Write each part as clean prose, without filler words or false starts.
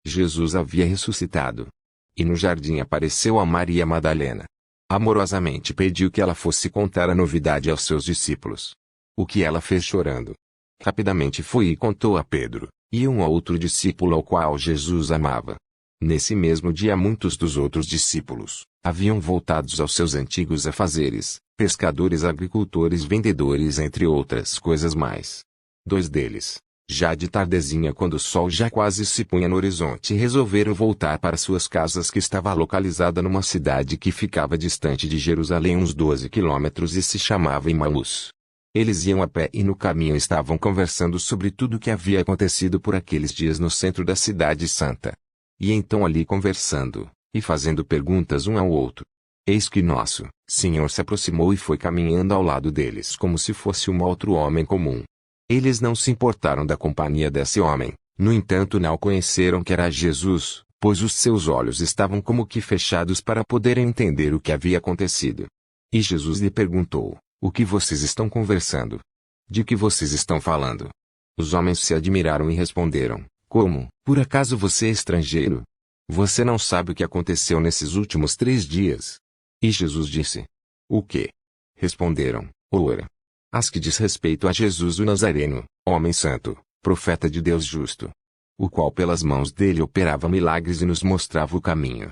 Jesus havia ressuscitado. E no jardim apareceu a Maria Madalena. Amorosamente pediu que ela fosse contar a novidade aos seus discípulos. O que ela fez chorando. Rapidamente foi e contou a Pedro, e um outro discípulo ao qual Jesus amava. Nesse mesmo dia muitos dos outros discípulos haviam voltados aos seus antigos afazeres, pescadores, agricultores, vendedores, entre outras coisas mais. 2 deles, já de tardezinha quando o sol já quase se punha no horizonte, resolveram voltar para suas casas, que estava localizada numa cidade que ficava distante de Jerusalém uns 12 quilômetros e se chamava Emaús. Eles iam a pé e no caminho estavam conversando sobre tudo o que havia acontecido por aqueles dias no centro da cidade santa. E então ali conversando, e fazendo perguntas um ao outro, eis que nosso Senhor se aproximou e foi caminhando ao lado deles como se fosse um outro homem comum. Eles não se importaram da companhia desse homem, no entanto não conheceram que era Jesus, pois os seus olhos estavam como que fechados para poderem entender o que havia acontecido. E Jesus lhe perguntou, o que vocês estão conversando? De que vocês estão falando? Os homens se admiraram e responderam, como, por acaso você é estrangeiro? Você não sabe o que aconteceu nesses últimos 3 dias? E Jesus disse, o quê? Responderam, ora. As que diz respeito a Jesus o Nazareno, homem santo, profeta de Deus justo, o qual pelas mãos dele operava milagres e nos mostrava o caminho.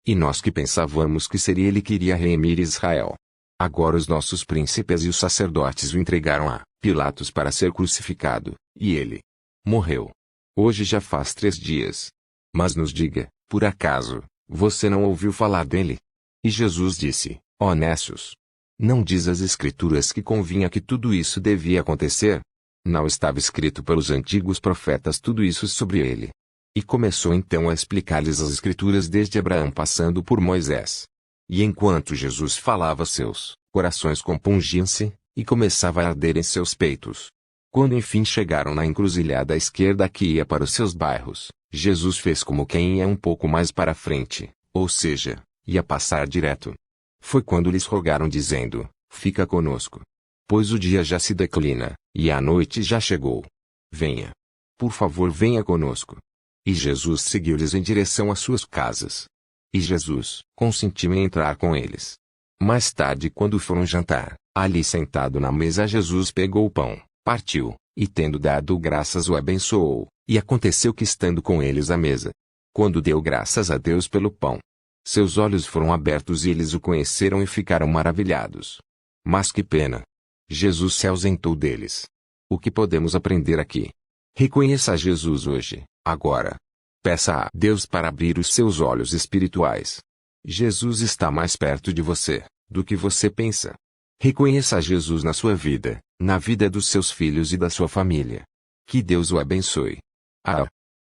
E nós que pensávamos que seria ele que iria remir Israel. Agora os nossos príncipes e os sacerdotes o entregaram a Pilatos para ser crucificado, e ele morreu. Hoje já faz 3 dias. Mas nos diga, por acaso, você não ouviu falar dele? E Jesus disse, Nécios, não diz as Escrituras que convinha que tudo isso devia acontecer? Não estava escrito pelos antigos profetas tudo isso sobre ele? E começou então a explicar-lhes as Escrituras desde Abraão passando por Moisés. E enquanto Jesus falava, seus corações compungiam-se, e começava a arder em seus peitos. Quando enfim chegaram na encruzilhada à esquerda que ia para os seus bairros, Jesus fez como quem ia um pouco mais para frente, ou seja, ia passar direto. Foi quando lhes rogaram dizendo, fica conosco. Pois o dia já se declina, e a noite já chegou. Venha. Por favor, venha conosco. E Jesus seguiu-lhes em direção às suas casas. E Jesus consentiu em entrar com eles. Mais tarde, quando foram jantar, ali sentado na mesa, Jesus pegou o pão, partiu, e tendo dado graças o abençoou, e aconteceu que estando com eles à mesa, quando deu graças a Deus pelo pão, seus olhos foram abertos e eles o conheceram e ficaram maravilhados. Mas que pena! Jesus se ausentou deles. O que podemos aprender aqui? Reconheça a Jesus hoje, agora. Peça a Deus para abrir os seus olhos espirituais. Jesus está mais perto de você do que você pensa. Reconheça a Jesus na sua vida, na vida dos seus filhos e da sua família. Que Deus o abençoe.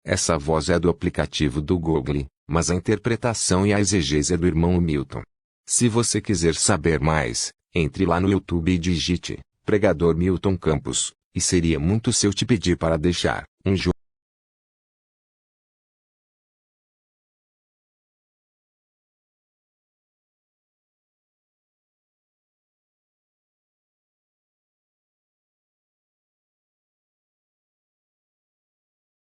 Essa voz é do aplicativo do Google, mas a interpretação e a exegese é do irmão Milton. Se você quiser saber mais, entre lá no YouTube e digite Pregador Milton Campos, e seria muito se eu te pedir para deixar um joinha.